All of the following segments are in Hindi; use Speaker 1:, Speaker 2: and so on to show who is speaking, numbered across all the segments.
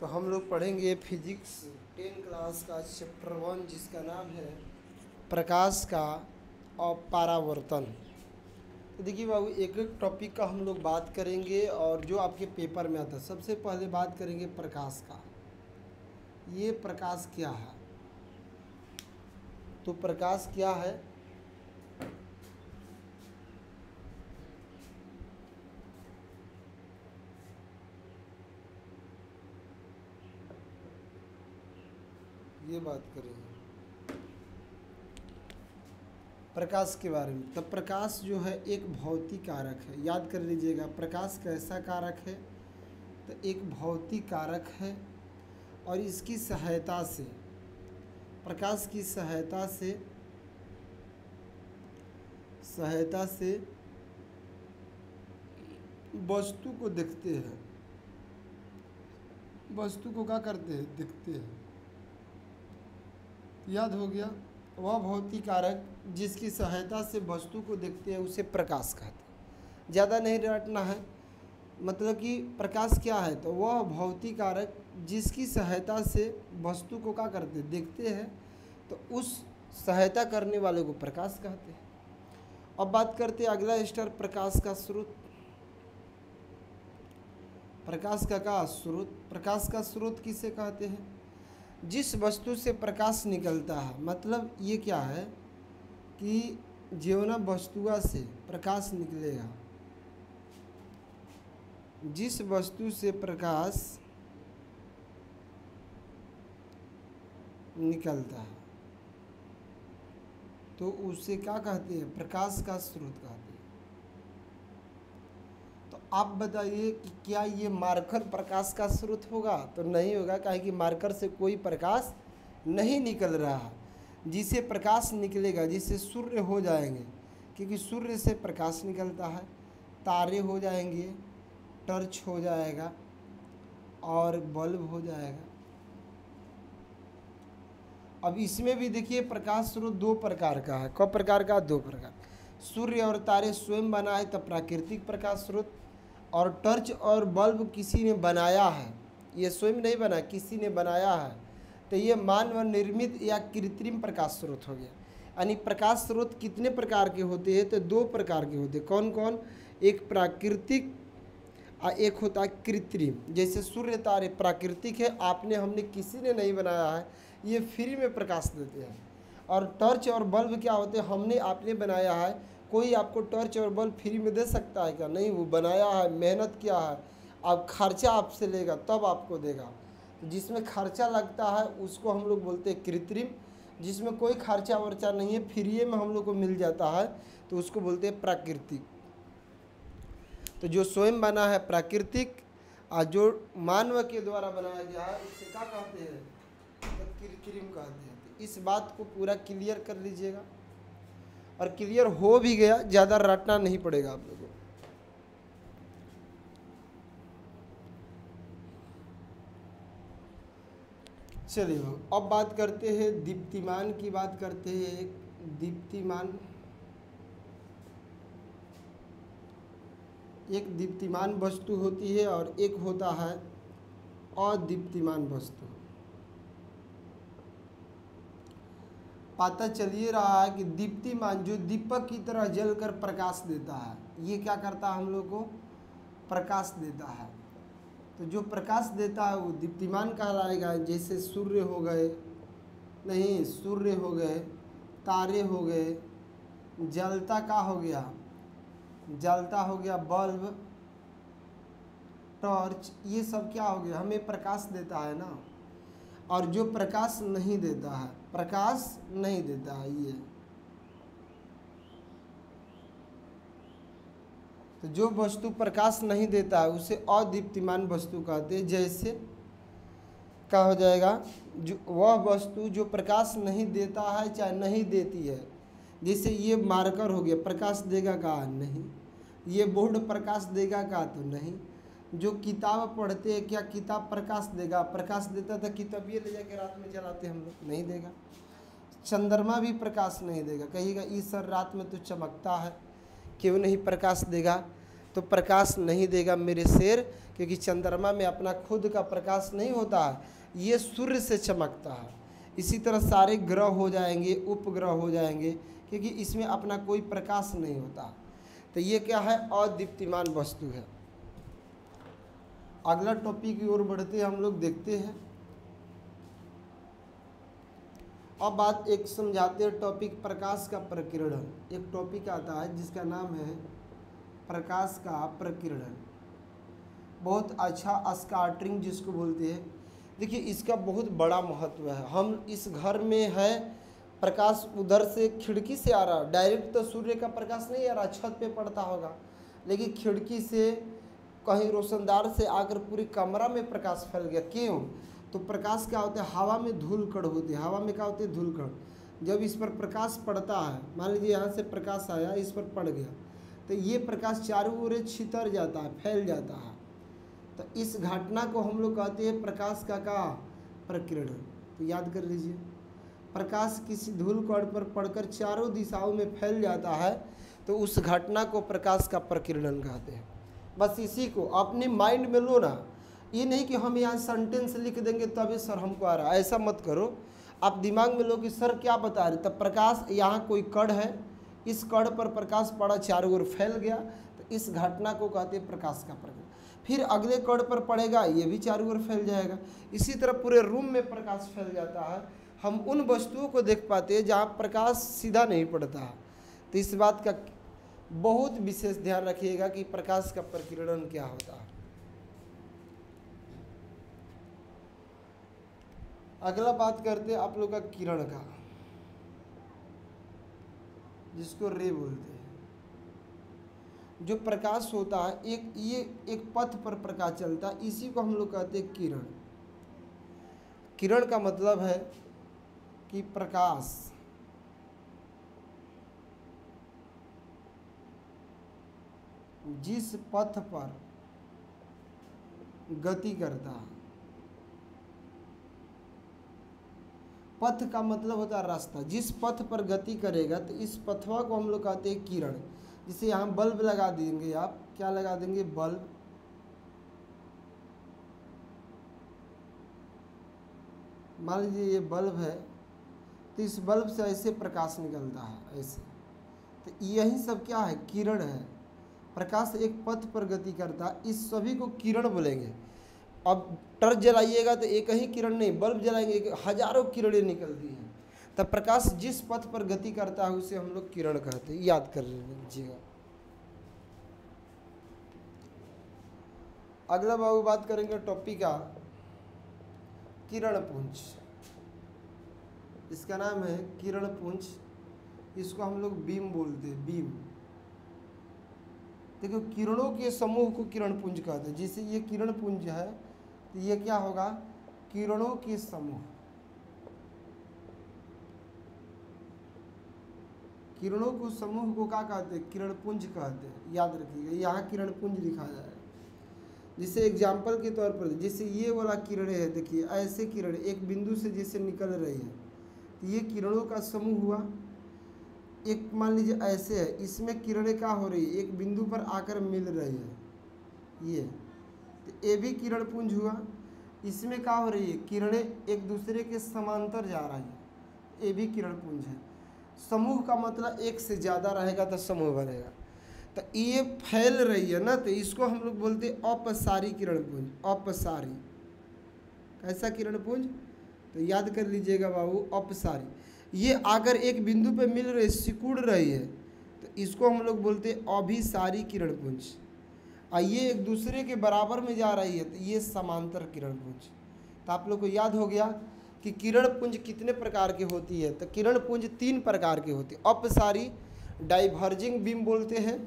Speaker 1: तो हम लोग पढ़ेंगे फिजिक्स 10 क्लास का चैप्टर 1 जिसका नाम है प्रकाश का और परावर्तन। तो देखिए बाबू, एक एक टॉपिक का हम लोग बात करेंगे और जो आपके पेपर में आता है। सबसे पहले बात करेंगे प्रकाश का। ये प्रकाश क्या है? तो प्रकाश क्या है? ये बात करेंगे प्रकाश के बारे में। तब प्रकाश जो है एक भौतिक कारक है, याद कर लीजिएगा। प्रकाश कैसा कारक है? तो एक भौतिक कारक है और इसकी सहायता से, प्रकाश की सहायता से वस्तु को देखते हैं। वस्तु को क्या करते हैं? देखते हैं। याद हो गया? वह भौतिक कारक जिसकी सहायता से वस्तु को देखते हैं उसे प्रकाश कहते हैं। ज़्यादा नहीं रटना है, मतलब कि प्रकाश क्या है? तो वह भौतिक कारक जिसकी सहायता से वस्तु को क्या करते हैं? देखते हैं। तो उस सहायता करने वाले को प्रकाश कहते हैं। अब बात करते हैं अगला स्तर, प्रकाश का स्रोत। प्रकाश का स्रोत, प्रकाश का स्रोत किसे कहते हैं? जिस वस्तु से प्रकाश निकलता है, मतलब ये क्या है कि जीवना वस्तुआ से प्रकाश निकलेगा, जिस वस्तु से प्रकाश निकलता है तो उसे क्या कहते हैं? प्रकाश का स्रोत कहते हैं। तो आप बताइए कि क्या ये मार्कर प्रकाश का स्रोत होगा? तो नहीं होगा, काहे कि मार्कर से कोई प्रकाश नहीं निकल रहा है। जिसे प्रकाश निकलेगा, जिससे सूर्य हो जाएंगे, क्योंकि सूर्य से प्रकाश निकलता है, तारे हो जाएंगे, टर्च हो जाएगा और बल्ब हो जाएगा। अब इसमें भी देखिए प्रकाश स्रोत दो प्रकार का है। कब प्रकार का? दो प्रकार। सूर्य और तारे स्वयं बना है तब प्राकृतिक प्रकाश स्रोत, और टर्च और बल्ब किसी ने बनाया है, ये स्वयं नहीं बना, किसी ने बनाया है, तो ये मानव निर्मित या कृत्रिम प्रकाश स्रोत हो गया। यानी प्रकाश स्रोत कितने प्रकार के होते हैं? तो दो प्रकार के होते हैं। कौन कौन? एक प्राकृतिक और एक होता है कृत्रिम। जैसे सूर्य तारे प्राकृतिक है, आपने हमने किसी ने नहीं बनाया है, ये फ्री में प्रकाश देते हैं। और टर्च और बल्ब क्या होते हैं? हमने आपने बनाया है। कोई आपको टर्च और बल्ब फ्री में दे सकता है क्या? नहीं, वो बनाया है, मेहनत किया है, अब खर्चा आपसे लेगा तब आपको देगा। जिसमें खर्चा लगता है उसको हम लोग बोलते हैं कृत्रिम। जिसमें कोई खर्चा वर्चा नहीं है, फ्री में हम लोग को मिल जाता है, तो उसको बोलते हैं प्राकृतिक। तो जो स्वयं बना है प्राकृतिक, और जो मानव के द्वारा बनाया गया है उसे क्या कहते हैं? तो कृत्रिम कहते हैं। तो इस बात को पूरा क्लियर कर लीजिएगा, और क्लियर हो भी गया, ज़्यादा रटना नहीं पड़ेगा आप लोगों को। चलिए अब बात करते हैं दीप्तिमान की। बात करते हैं एक दीप्तिमान, एक दीप्तिमान वस्तु होती है और एक होता है अदीप्तिमान वस्तु। पता चलिए रहा है कि दीप्तिमान जो दीपक की तरह जलकर प्रकाश देता है, ये क्या करता है? हम लोग को प्रकाश देता है। तो जो प्रकाश देता है वो दीप्तिमान कहलाएगा। जैसे सूर्य हो गए, नहीं सूर्य हो गए, तारे हो गए, जलता का हो गया, जलता हो गया बल्ब, टॉर्च, ये सब क्या हो गया? हमें प्रकाश देता है ना। और जो प्रकाश नहीं देता है, प्रकाश नहीं देता है ये, तो जो वस्तु प्रकाश नहीं देता है उसे अदीप्तिमान वस्तु कहते हैं। जैसे क्या हो जाएगा? जो वह वस्तु जो प्रकाश नहीं देता है चाहे नहीं देती है, जैसे ये मार्कर हो गया, प्रकाश देगा का? नहीं। ये बोर्ड प्रकाश देगा का? तो नहीं। जो किताब पढ़ते हैं, क्या किताब प्रकाश देगा? प्रकाश देता था, किताब ये ले जाके रात में जलाते हम लोग, नहीं देगा। चंद्रमा भी प्रकाश नहीं देगा, कहिएगा इस सर रात में तो चमकता है, क्यों नहीं प्रकाश देगा? तो प्रकाश नहीं देगा मेरे शेर, क्योंकि चंद्रमा में अपना खुद का प्रकाश नहीं होता है, ये सूर्य से चमकता है। इसी तरह सारे ग्रह हो जाएंगे, उपग्रह हो जाएंगे, क्योंकि इसमें अपना कोई प्रकाश नहीं होता। तो ये क्या है, अदीप्तिमान वस्तु है। अगला टॉपिक की ओर बढ़ते हम लोग देखते हैं। अब बात एक समझाते हैं टॉपिक प्रकाश का प्रकीर्णन। एक टॉपिक आता है जिसका नाम है प्रकाश का प्रकीर्णन। बहुत अच्छा स्कैटरिंग जिसको बोलते हैं। देखिए इसका बहुत बड़ा महत्व है। हम इस घर में है, प्रकाश उधर से खिड़की से आ रहा, डायरेक्ट तो सूर्य का प्रकाश नहीं आ रहा, छत पे पड़ता होगा, लेकिन खिड़की से कहीं रोशनदार से आकर पूरी कमरा में प्रकाश फैल गया। क्यों? तो प्रकाश क्या होता है, हवा में धूल कण होती है। हवा में क्या होते हैं, धूल कण। जब इस पर प्रकाश पड़ता है, मान लीजिए यहाँ से प्रकाश आया, इस पर पड़ गया, तो ये प्रकाश चारों ओर छितर जाता है, फैल जाता है। तो इस घटना को हम लोग कहते हैं प्रकाश का प्रकीर्णन। तो याद कर लीजिए, प्रकाश किसी धूल कण पर पड़कर चारों दिशाओं में फैल जाता है, तो उस घटना को प्रकाश का प्रकीर्णन कहते हैं। बस इसी को अपने माइंड में लो ना। ये नहीं कि हम यहाँ सेंटेंस लिख देंगे तभी सर हमको आ रहा है, ऐसा मत करो। आप दिमाग में लो कि सर क्या बता रहे। तब प्रकाश, यहाँ कोई कण है, इस कण पर प्रकाश पड़ा, चारों ओर फैल गया, तो इस घटना को कहते हैं प्रकाश का प्रकीर्णन। फिर अगले कण पर पड़ेगा, ये भी चारों ओर फैल जाएगा। इसी तरह पूरे रूम में प्रकाश फैल जाता है। हम उन वस्तुओं को देख पाते हैं जहाँ प्रकाश सीधा नहीं पड़ता है। तो इस बात का बहुत विशेष ध्यान रखिएगा कि प्रकाश का प्रकीर्णन क्या होता है। अगला बात करते हैं आप लोग का किरण का, जिसको रे बोलते हैं। जो प्रकाश होता है, एक पथ पर प्रकाश चलता है, इसी को हम लोग कहते हैं किरण। किरण का मतलब है कि प्रकाश जिस पथ पर गति करता है, पथ का मतलब होता है रास्ता, जिस पथ पर गति करेगा, तो इस पथवा को हम लोग कहते हैं किरण। जिसे यहाँ बल्ब लगा देंगे, आप क्या लगा देंगे, बल्ब। मान लीजिए ये बल्ब है, तो इस बल्ब से ऐसे प्रकाश निकलता है, ऐसे। तो यही सब क्या है, किरण है। प्रकाश एक पथ पर गति करता है, इस सभी को किरण बोलेंगे। अब टर्च जलाइएगा तो एक ही किरण नहीं, बल्ब जलाएंगे हजारों किरणें निकलती हैं। तब प्रकाश जिस पथ पर गति करता है उसे हम लोग किरण कहते हैं। याद कर लीजिएगा। अगला बाबू बात करेंगे टॉपिक का किरण पुंज। इसका नाम है किरण पुंज। इसको हम लोग बीम बोलते हैं, बीम। देखो किरणों के समूह को किरण पुंज कहते हैं। जैसे ये किरण पुंज है, तो ये क्या होगा, किरणों के समूह। किरणों को समूह को क्या कहते हैं, किरण पुंज कहते हैं। याद रखिएगा, यहाँ किरण पुंज लिखा जाएगा। जैसे एग्जाम्पल के तौर पर, जैसे ये वाला किरणें है, देखिए ऐसे किरण एक बिंदु से जैसे निकल रही है, तो ये किरणों का समूह हुआ। एक मान लीजिए ऐसे है, इसमें किरणें क्या हो रही है, एक बिंदु पर आकर मिल रही है, ये तो ये भी किरण पुंज हुआ। इसमें क्या हो रही है, किरणें एक दूसरे के समांतर जा रही है, ये भी किरण पुंज है। समूह का मतलब एक से ज़्यादा रहेगा तो समूह बनेगा। तो ये फैल रही है ना, तो इसको हम लोग बोलते हैं अपसारी किरण पुंज। अपसारी कैसा किरण पुंज, तो याद कर लीजिएगा बाबू, अपसारी। ये आकर एक बिंदु पे मिल रही, सिकुड़ रही है, तो इसको हम लोग बोलते हैं अभिसारी किरण पुंज। और ये एक दूसरे के बराबर में जा रही है, तो ये समांतर किरण पुंज। तो आप लोग को याद हो गया कि किरण पुंज कितने प्रकार की होती है। तो किरण पुंज 3 प्रकार की होती है। अपसारी डाइवर्जिंग बीम बोलते हैं,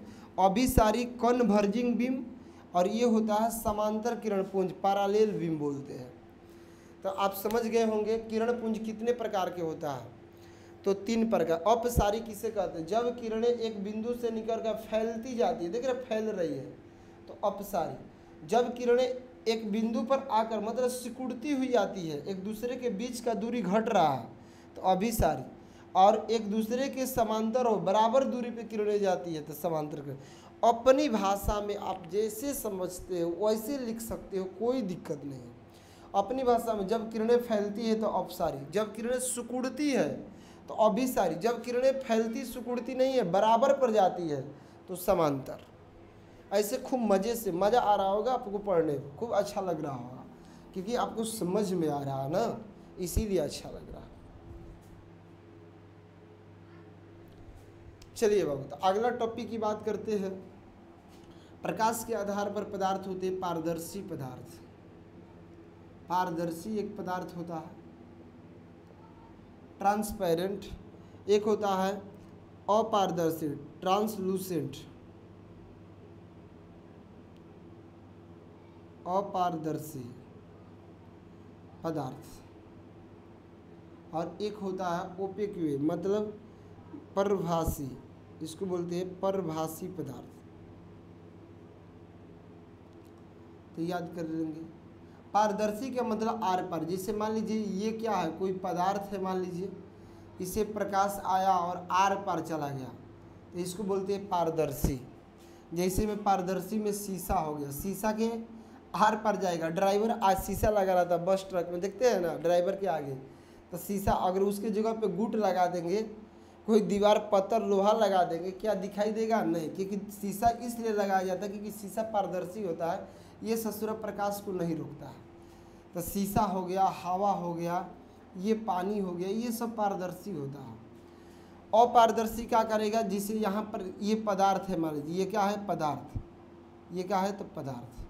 Speaker 1: अभिसारी कन्वर्जिंग बीम, और ये होता है समांतर किरण पुंज पैरेलल बीम बोलते हैं। तो आप समझ गए होंगे किरण पुंज कितने प्रकार के होता है। तो 3 प्रकार। अपसारी किसे कहते हैं, जब किरणें एक बिंदु से निकल कर फैलती जाती है, देख रहे फैल रही है, तो अपसारी। जब किरणें एक बिंदु पर आकर मतलब सिकुड़ती हुई आती है, एक दूसरे के बीच का दूरी घट रहा है, तो अभिसारी। और एक दूसरे के समांतर हो, बराबर दूरी पे किरणें जाती है तो समांतर किरण। अपनी भाषा में आप जैसे समझते हो वैसे लिख सकते हो, कोई दिक्कत नहीं है। अपनी भाषा में जब किरणें फैलती है तो अपसारी, जब किरणें सिकुड़ती है तो अभिसारी, जब किरणें फैलती सिकुड़ती नहीं है बराबर पर जाती है तो समांतर। ऐसे खूब मज़े से, मज़ा आ रहा होगा आपको पढ़ने में, खूब अच्छा लग रहा होगा क्योंकि आपको समझ में आ रहा है ना, इसीलिए अच्छा लग रहा है। चलिए बाबू, तो अगला टॉपिक की बात करते हैं। प्रकाश के आधार पर पदार्थ होते हैं पारदर्शी पदार्थ। पारदर्शी एक पदार्थ होता है, ट्रांसपेरेंट एक होता है, अपारदर्शी ट्रांसलूसेंट, अपारदर्शी पदार्थ, और एक होता है ओपेक वे मतलब परभासी, इसको बोलते हैं परभासी पदार्थ। तो याद कर लेंगे। पारदर्शी का मतलब आर पार, जैसे मान लीजिए ये क्या है, कोई पदार्थ है, मान लीजिए इसे प्रकाश आया और आर पार चला गया तो इसको बोलते हैं पारदर्शी। जैसे में पारदर्शी में शीशा हो गया, शीशा के आर पार जाएगा। ड्राइवर आज शीशा लगा रहा था बस ट्रक में, देखते हैं ना ड्राइवर के आगे, तो शीशा अगर उसके जगह पे गुट लगा देंगे, कोई दीवार पत्थर लोहा लगा देंगे, क्या दिखाई देगा? नहीं, क्योंकि शीशा इसलिए लगाया जाता है क्योंकि शीशा पारदर्शी होता है, ये सूर्य प्रकाश को नहीं रोकता है। तो शीशा हो गया, हवा हो गया, ये पानी हो गया, ये सब पारदर्शी होता है। अपारदर्शी क्या करेगा, जिसे यहाँ पर ये पदार्थ है, मान लीजिए ये क्या है, पदार्थ, ये क्या है तो पदार्थ,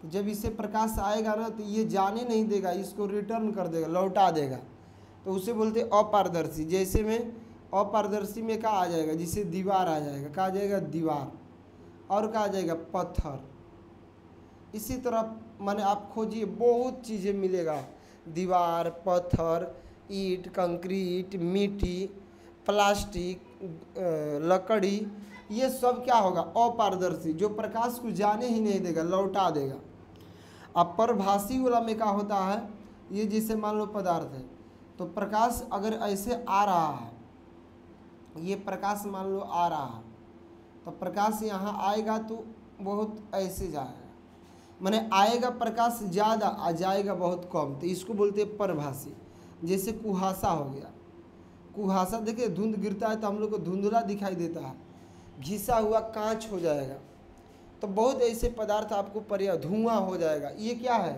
Speaker 1: तो जब इसे प्रकाश आएगा ना तो ये जाने नहीं देगा, इसको रिटर्न कर देगा, लौटा देगा, तो उसे बोलते हैं अपारदर्शी। जैसे में अपारदर्शी में क्या आ जाएगा, जिसे दीवार आ जाएगा, क्या आ जाएगा, दीवार, और क्या आ जाएगा, पत्थर। इसी तरह माने आप खोजिए बहुत चीज़ें मिलेगा, दीवार, पत्थर, ईंट, कंक्रीट, मिट्टी, प्लास्टिक, लकड़ी, ये सब क्या होगा, अपारदर्शी, जो प्रकाश को जाने ही नहीं देगा, लौटा देगा। अब परभासी वाला में क्या होता है, ये जैसे मान लो पदार्थ है तो प्रकाश अगर ऐसे आ रहा है, ये प्रकाश मान लो आ रहा है, तो प्रकाश यहाँ आएगा तो बहुत ऐसे जाएगा, माने आएगा प्रकाश ज़्यादा, आ जाएगा बहुत कम, तो इसको बोलते हैं परभासी। जैसे कुहासा हो गया, कुहासा देखिए धुंध गिरता है तो हम लोग को धुंधला दिखाई देता है, घिसा हुआ कांच हो जाएगा, तो बहुत ऐसे पदार्थ आपको धुआं हो जाएगा, ये क्या है,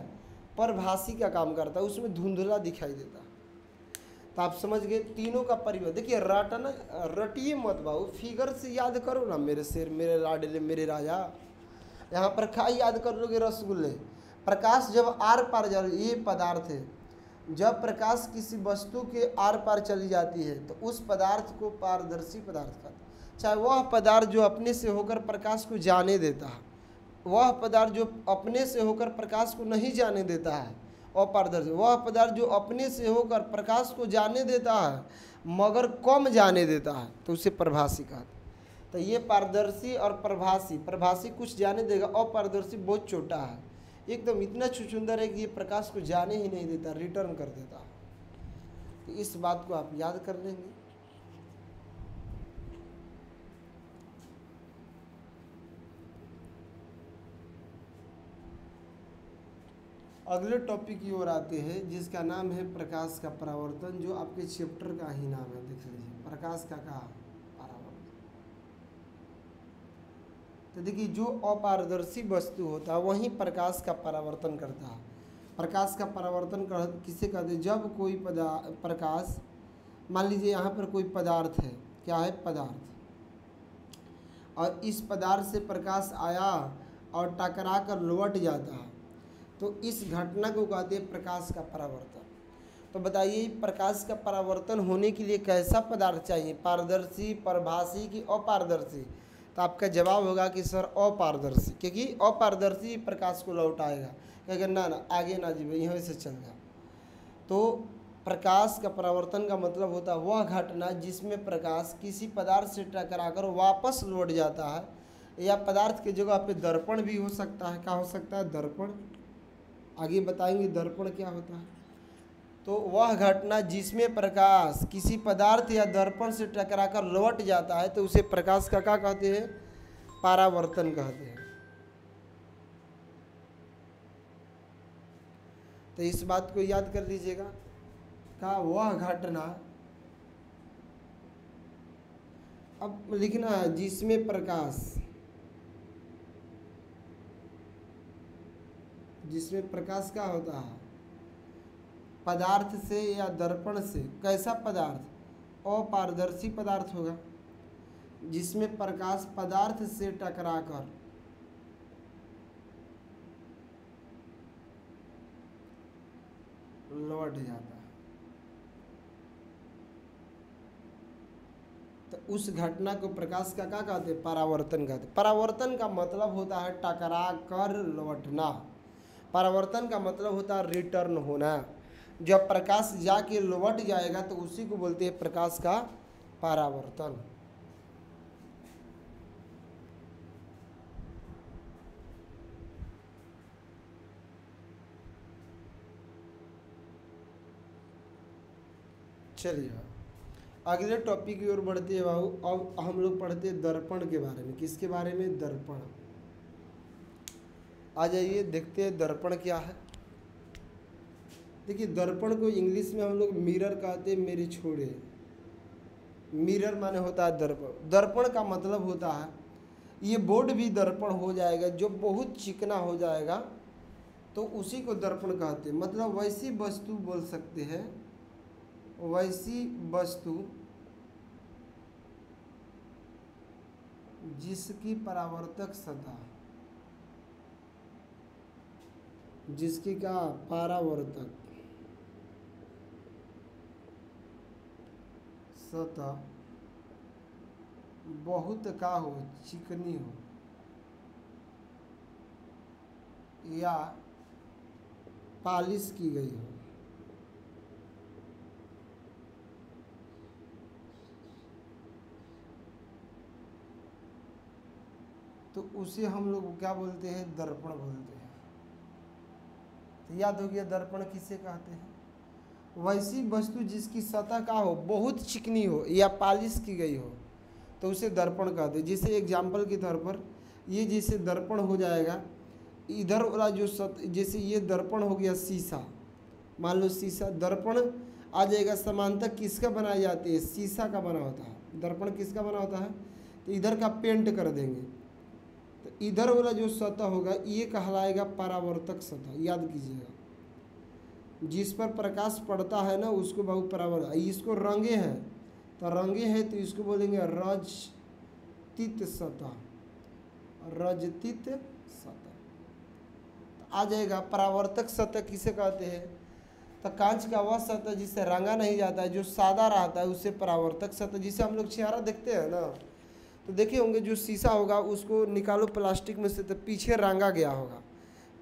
Speaker 1: परभासी का काम करता है, उसमें धुंधला दिखाई देता है। तो आप समझ गए तीनों का परिवार। देखिए रटना, रटिए मत बाबू, फिगर से याद करो ना, मेरे शेर, मेरे लाडले, मेरे राजा। यहाँ पर खाई याद कर लोगे, रसगुल्ले। प्रकाश जब आर पार जा, ये पदार्थ है, जब प्रकाश किसी वस्तु के आर पार चली जाती है तो उस पदार्थ को पारदर्शी पदार्थ कहते हैं। चाहे वह पदार्थ जो अपने से होकर प्रकाश को जाने देता है, वह पदार्थ जो अपने से होकर प्रकाश को नहीं जाने देता है अपारदर्शी, वह पदार्थ जो अपने से होकर प्रकाश को जाने देता है मगर कम जाने देता है तो उसे प्रभासी कहते हैं। तो ये पारदर्शी और प्रभासी, प्रभासी कुछ जाने देगा, अपारदर्शी बहुत छोटा है, एकदम इतना छुछुंदर है कि ये प्रकाश को जाने ही नहीं देता, रिटर्न कर देता है। तो इस बात को आप याद कर लेंगे। अगले टॉपिक की ओर आते हैं जिसका नाम है प्रकाश का परावर्तन, जो आपके चैप्टर का ही नाम है, देख लीजिए प्रकाश का परावर्तन। तो देखिए जो अपारदर्शी वस्तु होता है वही प्रकाश का परावर्तन करता है। प्रकाश का परावर्तन किसे कहते हैं, जब कोई प्रकाश, मान लीजिए यहाँ पर कोई पदार्थ है, क्या है, पदार्थ, और इस पदार्थ से प्रकाश आया और टकरा कर लौट जाता है, तो इस घटना को कहते हैं प्रकाश का परावर्तन। तो बताइए प्रकाश का परावर्तन होने के लिए कैसा पदार्थ चाहिए, पारदर्शी, परभासी की अपारदर्शी? तो आपका जवाब होगा कि सर अपारदर्शी, क्योंकि अपारदर्शी प्रकाश को लौटाएगा, कहेगा ना ना आगे ना जी यहीं से चल जा। तो प्रकाश का परावर्तन का मतलब होता है वह घटना जिसमें प्रकाश किसी पदार्थ से टकराकर वापस लौट जाता है, या पदार्थ की जगह पे दर्पण भी हो सकता है। क्या हो सकता है, दर्पण, आगे बताएंगे दर्पण क्या होता है। तो वह घटना जिसमें प्रकाश किसी पदार्थ या दर्पण से टकराकर लौट जाता है तो उसे प्रकाश का क्या कहते हैं? परावर्तन कहते हैं। तो इस बात को याद कर लीजिएगा, का वह घटना, अब लिखना है जिसमें प्रकाश, जिसमें प्रकाश क्या होता है? पदार्थ से या दर्पण से। कैसा पदार्थ? अपारदर्शी पदार्थ होगा, जिसमें प्रकाश पदार्थ से टकराकर लौट जाता है। तो उस घटना को प्रकाश का क्या कहते हैं? परावर्तन कहते हैं। परावर्तन का मतलब होता है टकरा कर लौटना। परावर्तन का मतलब होता है रिटर्न होना। जब प्रकाश जाके लौट जाएगा तो उसी को बोलते हैं प्रकाश का परावर्तन। चलिए अगले टॉपिक की ओर बढ़ते हैं बाबू। अब हम लोग पढ़ते हैं दर्पण के बारे में। किसके बारे में? दर्पण। आ जाइए देखते हैं दर्पण क्या है। देखिए दर्पण को इंग्लिश में हम लोग मिरर कहते हैं, मेरे छोड़े। मिरर माने होता है दर्पण। दर्पण का मतलब होता है, ये बोर्ड भी दर्पण हो जाएगा जो बहुत चिकना हो जाएगा तो उसी को दर्पण कहते हैं। मतलब वैसी वस्तु बोल सकते हैं, वैसी वस्तु जिसकी परावर्तक सतह, जिसकी का परावर्तक सतह बहुत का हो, चिकनी हो या पालिश की गई हो। तो उसे हम लोग क्या बोलते हैं? दर्पण बोलते हैं। तो याद हो गया दर्पण किसे कहते हैं? वैसी वस्तु जिसकी सतह का हो, बहुत चिकनी हो या पालिश की गई हो तो उसे दर्पण कहते हैं। जैसे एग्जाम्पल के तौर पर ये जैसे दर्पण हो जाएगा, इधर वाला जो जैसे ये दर्पण हो गया शीशा, मान लो शीशा, दर्पण आ जाएगा समांतर किसका बनाई जाती है? शीशा का बना होता है। दर्पण किसका बना होता है? तो इधर का पेंट कर देंगे तो इधर वाला जो सतह होगा ये कहलाएगा परावर्तक सतह। याद कीजिएगा, जिस पर प्रकाश पड़ता है ना उसको बहु परावर्तक। इसको रंगे हैं तो रंगे हैं तो इसको बोलेंगे रजतित सतह, रजतित सतह। तो आ जाएगा परावर्तक सतह किसे कहते हैं? तो कांच का वह सतह जिसे रंगा नहीं जाता है, जो सादा रहता है, उसे परावर्तक सतह। जिसे हम लोग चेहरा देखते हैं ना, तो देखे होंगे जो शीशा होगा उसको निकालो प्लास्टिक में से तो पीछे रंगा गया होगा,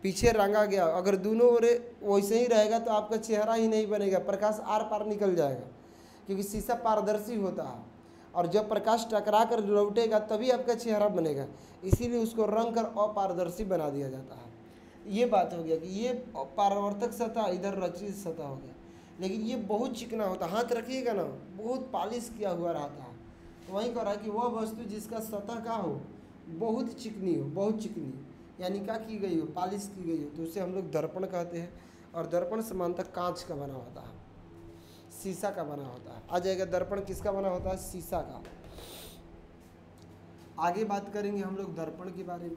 Speaker 1: पीछे रंगा गया। अगर दोनों ओर वैसे ही रहेगा तो आपका चेहरा ही नहीं बनेगा, प्रकाश आर पार निकल जाएगा, क्योंकि शीशा पारदर्शी होता है और जब प्रकाश टकरा कर लौटेगा तभी आपका चेहरा बनेगा। इसीलिए उसको रंग कर अपारदर्शी बना दिया जाता है। ये बात हो गया कि ये परावर्तक सतह, इधर रचित सतह हो गया। लेकिन ये बहुत चिकना होता है, हाथ रखिएगा ना बहुत पॉलिश किया हुआ रहता है। वहीं कह रहा है कि वह वस्तु जिसका सतह का हो, बहुत चिकनी हो, बहुत चिकनी, यानी क्या की गई हो? पॉलिश की गई हो, तो उसे हम लोग दर्पण कहते हैं। और दर्पण समानतः कांच का बना होता है, शीशा का बना होता है। आ जाएगा दर्पण किसका बना होता है? शीशा का। आगे बात करेंगे हम लोग दर्पण के बारे में।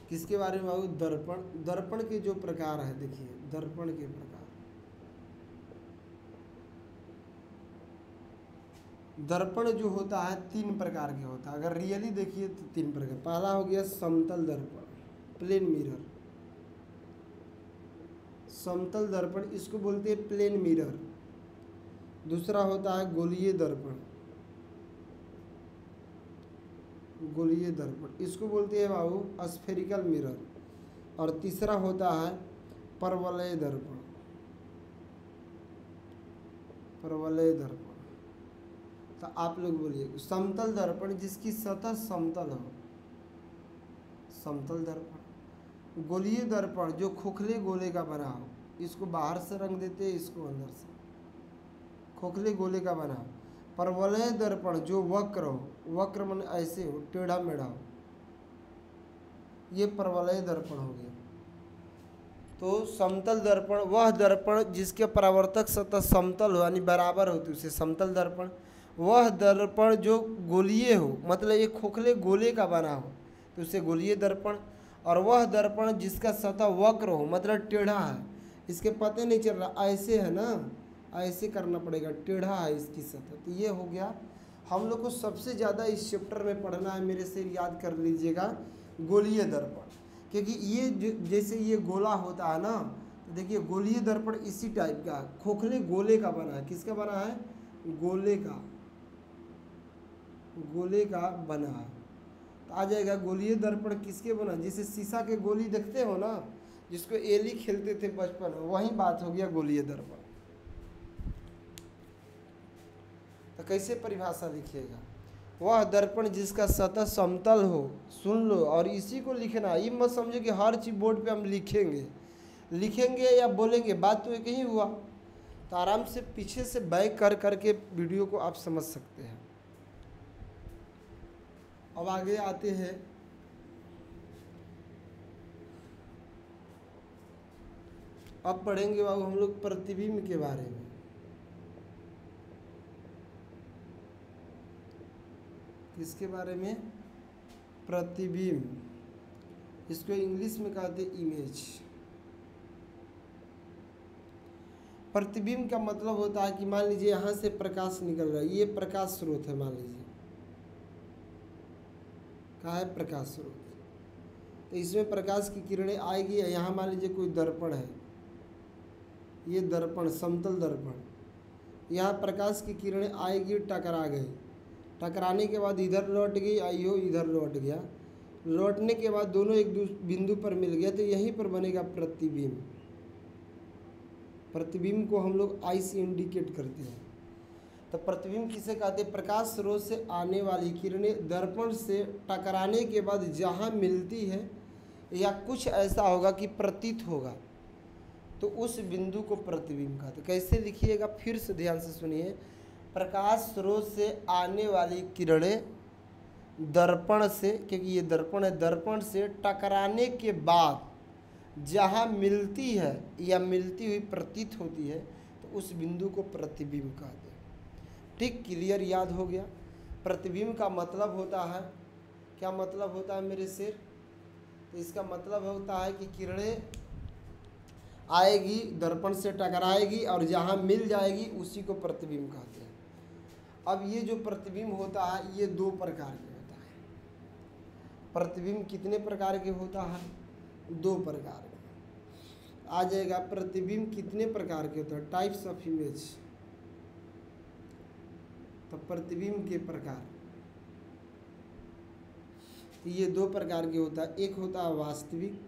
Speaker 1: किसके बारे में बाबू? दर्पण। दर्पण के जो प्रकार है, देखिए दर्पण के प्रकार, दर्पण जो होता है 3 प्रकार के होता है। अगर रियली देखिए तो 3 प्रकार। पहला हो गया समतल दर्पण, प्लेन मिरर। समतल दर्पण इसको बोलते हैं प्लेन मिरर। दूसरा होता है गोलीय दर्पण, गोलीय दर्पण इसको बोलते हैं बाबू स्फेरिकल मिरर। और तीसरा होता है परवलय दर्पण, परवलय दर्पण। तो आप लोग बोलिए समतल दर्पण जिसकी सतह समतल हो, समतल दर्पण। गोलीय दर्पण जो खोखले गोले का बना हो, इसको बाहर से रंग देते, इसको अंदर से, खोखले गोले का बना हो। परवलय दर्पण जो वक्र हो, वक्र मन ऐसे हो, टेढ़ा मेढ़ा हो, ये परवलय दर्पण हो गया। तो समतल दर्पण वह दर्पण जिसके परावर्तक सतह समतल हो यानी बराबर होती उसे समतल दर्पण। वह दर्पण जो गोलीय हो, मतलब ये खोखले गोले का बना हो तो उसे गोलीय दर्पण। और वह दर्पण जिसका सतह वक्र हो, मतलब टेढ़ा है, इसके पते नहीं चल रहा, ऐसे है ना, ऐसे करना पड़ेगा, टेढ़ा है इसकी सतह, तो ये हो गया। हम लोग को सबसे ज़्यादा इस चैप्टर में पढ़ना है, मेरे से याद कर लीजिएगा, गोलीय दर्पण। क्योंकि ये जैसे ये गोला होता है ना, तो देखिए गोलीय दर्पण इसी टाइप का है, खोखले गोले का बना है। किसका बना है? गोले का, गोले का बना है। तो आ जाएगा गोलीय दर्पण किसके बना? जैसे शीशा के गोली देखते हो ना, जिसको एली खेलते थे बचपन में, वही बात हो गया गोलीय दर्पण। तो कैसे परिभाषा लिखिएगा? वह दर्पण जिसका सतह समतल हो, सुन लो, और इसी को लिखना। ये मत समझो कि हर चीज बोर्ड पे हम लिखेंगे या बोलेंगे, बात तो एक ही हुआ। तो आराम से पीछे से बैक कर करके वीडियो को आप समझ सकते हैं। अब आगे आते हैं, अब पढ़ेंगे बाबू हम लोग प्रतिबिंब के बारे में। किसके बारे में? प्रतिबिंब। इसको इंग्लिश में कहते इमेज। प्रतिबिंब का मतलब होता है कि मान लीजिए यहाँ से प्रकाश निकल रहा है, ये प्रकाश स्रोत है, मान लीजिए कहाँ है प्रकाश स्रोत, तो इसमें प्रकाश की किरणें आएगी। यहाँ मान लीजिए कोई दर्पण है, ये दर्पण समतल दर्पण, यहाँ प्रकाश की किरणें आएगी, टकरा गई, टकराने के बाद इधर लौट गई, आइयो इधर लौट गया, लौटने के बाद दोनों एक बिंदु पर मिल गया, तो यहीं पर बनेगा प्रतिबिंब। प्रतिबिंब को हम लोग आई से इंडिकेट करते हैं। तो प्रतिबिंब किसे कहते हैं? प्रकाश स्रोत से आने वाली किरणें दर्पण से टकराने के बाद जहाँ मिलती है या कुछ ऐसा होगा कि प्रतीत होगा, तो उस बिंदु को प्रतिबिंब कहते हैं। कैसे लिखिएगा? फिर से ध्यान से सुनिए। प्रकाश स्रोत से आने वाली किरणें दर्पण से, क्योंकि ये दर्पण है, दर्पण से टकराने के बाद जहाँ मिलती है या मिलती हुई प्रतीत होती है, तो उस बिंदु को प्रतिबिंब कहते हैं। ठीक, क्लियर, याद हो गया? प्रतिबिंब का मतलब होता है, क्या मतलब होता है मेरे शेर? तो इसका मतलब होता है कि किरणें आएगी, दर्पण से टकराएगी और जहाँ मिल जाएगी उसी को प्रतिबिंब कहते हैं। अब ये जो प्रतिबिंब होता है ये दो प्रकार के होता है। प्रतिबिंब कितने प्रकार के होता है? दो प्रकार के। आ जाएगा प्रतिबिंब कितने प्रकार के होते हैं? Types of image. तो प्रतिबिंब के प्रकार, तो ये दो प्रकार के होता है। एक होता है वास्तविक,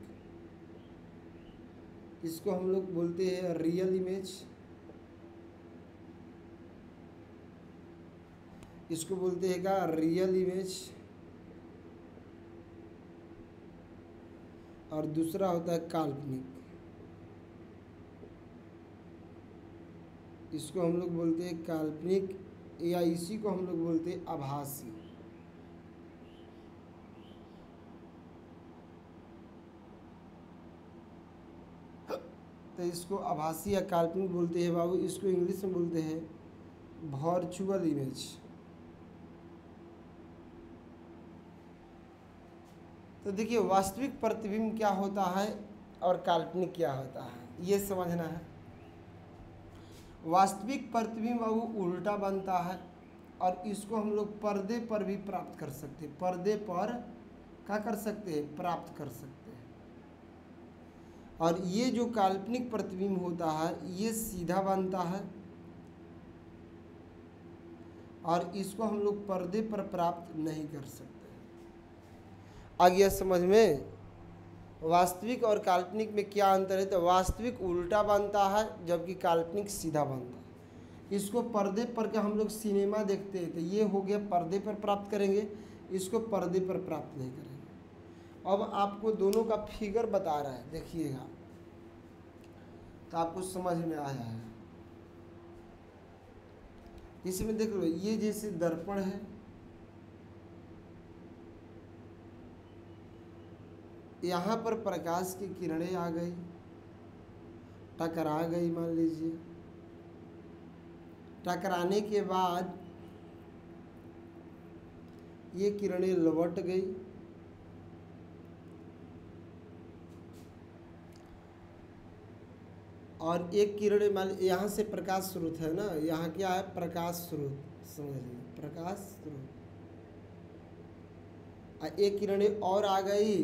Speaker 1: इसको हम लोग बोलते हैं रियल इमेज, इसको बोलते हैं क्या? Real image. और दूसरा होता है काल्पनिक, इसको हम लोग बोलते हैं काल्पनिक, या इसी को हम लोग बोलते हैं आभासी। तो इसको आभासी या काल्पनिक बोलते हैं बाबू। इसको इंग्लिश में बोलते हैं वर्चुअल इमेज। तो देखिए वास्तविक प्रतिबिंब क्या होता है और काल्पनिक क्या होता है, ये समझना है। वास्तविक प्रतिबिंब बाबू उल्टा बनता है और इसको हम लोग पर्दे पर भी प्राप्त कर सकते हैं। पर्दे पर क्या कर सकते हैं? प्राप्त कर सकते हैं। और ये जो काल्पनिक प्रतिबिंब होता है ये सीधा बनता है और इसको हम लोग पर्दे पर प्राप्त नहीं कर सकते। आ गया समझ में? वास्तविक और काल्पनिक में क्या अंतर है? तो वास्तविक उल्टा बनता है जबकि काल्पनिक सीधा बनता है। इसको पर्दे पर का हम लोग सिनेमा देखते हैं, तो ये हो गया पर्दे पर प्राप्त करेंगे, इसको पर्दे पर प्राप्त नहीं करेंगे। अब आपको दोनों का फिगर बता रहा है, देखिएगा तो आपको समझ में आया है। इसमें देख लो, ये जैसे दर्पण है, यहाँ पर प्रकाश की किरणें आ गई, टकरा गई, मान लीजिए टकराने के बाद ये किरणें लौट गई, और एक किरणें मान यहाँ से प्रकाश स्रोत है ना, यहाँ क्या है, प्रकाश स्रोत, समझिए प्रकाश स्रोत, एक किरणें और आ गई,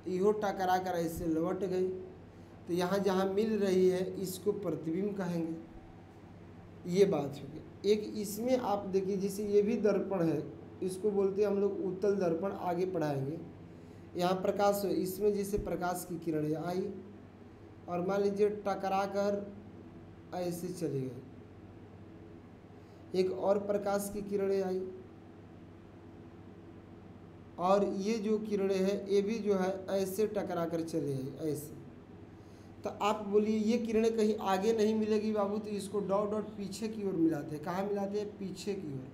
Speaker 1: इहो टकरा कर ऐसे लौट गई, तो यहाँ जहाँ मिल रही है इसको प्रतिबिंब कहेंगे। ये बात होगी। एक इसमें आप देखिए, जैसे ये भी दर्पण है, इसको बोलते हैं हम लोग उत्तल दर्पण, आगे पढ़ाएंगे। यहाँ प्रकाश हो, इसमें जैसे प्रकाश की किरणें आई और मान लीजिए टकरा कर ऐसे चली गई, एक और प्रकाश की किरणें आई, और ये जो किरणें हैं ये भी जो है ऐसे टकरा कर चली गई ऐसे। तो आप बोलिए ये किरणें कहीं आगे नहीं मिलेगी बाबू, तो इसको डॉट डॉट पीछे की ओर मिलाते हैं। कहाँ मिलाते हैं? पीछे की ओर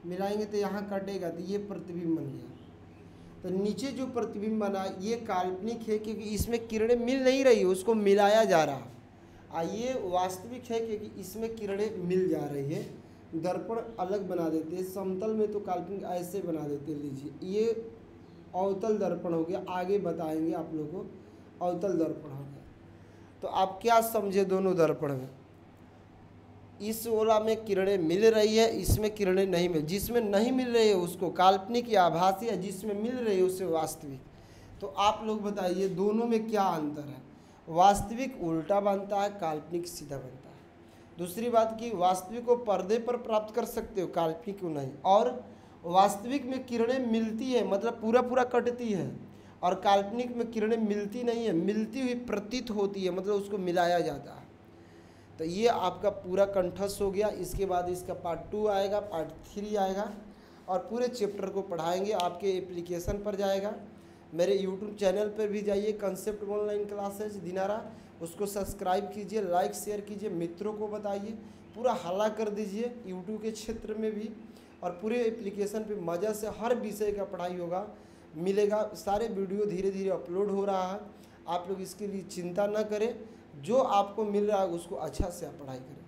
Speaker 1: मिलाएंगे तो यहाँ कटेगा, तो ये प्रतिबिंब बन गया। तो नीचे जो प्रतिबिंब बना ये काल्पनिक है, क्योंकि इसमें किरणें मिल नहीं रही, उसको मिलाया जा रहा। ये वास्तविक है क्योंकि इसमें किरणें मिल जा रही है। दर्पण अलग बना देते हैं, समतल में तो काल्पनिक ऐसे बना देते हैं। लीजिए ये अवतल दर्पण हो गया, आगे बताएंगे आप लोगों को अवतल दर्पण हो गया। तो आप क्या समझे दोनों दर्पण में? इस ओला में किरणें मिल रही है, इसमें किरणें नहीं मिल, जिसमें नहीं मिल रही है उसको काल्पनिक या आभासी है, जिसमें मिल रही है उसे वास्तविक। तो आप लोग बताइए दोनों में क्या अंतर है? वास्तविक उल्टा बनता है, काल्पनिक सीधा बनता है। दूसरी बात कि वास्तविक को पर्दे पर प्राप्त कर सकते हो, काल्पनिक को नहीं। और वास्तविक में किरणें मिलती है, मतलब पूरा पूरा कटती है, और काल्पनिक में किरणें मिलती नहीं है, मिलती हुई प्रतीत होती है, मतलब उसको मिलाया जाता है। तो ये आपका पूरा कंठस्थ हो गया। इसके बाद इसका पार्ट 2 आएगा, पार्ट 3 आएगा, और पूरे चैप्टर को पढ़ाएंगे। आपके एप्लीकेशन पर जाएगा, मेरे यूट्यूब चैनल पर भी जाइए, कंसेप्ट ऑनलाइन क्लासेज दिनारा, उसको सब्सक्राइब कीजिए, लाइक शेयर कीजिए, मित्रों को बताइए, पूरा हल्ला कर दीजिए यूट्यूब के क्षेत्र में भी। और पूरे एप्लीकेशन पे मज़ा से हर विषय का पढ़ाई होगा, मिलेगा। सारे वीडियो धीरे धीरे अपलोड हो रहा है, आप लोग इसके लिए चिंता न करें। जो आपको मिल रहा है उसको अच्छा से आप पढ़ाई करें।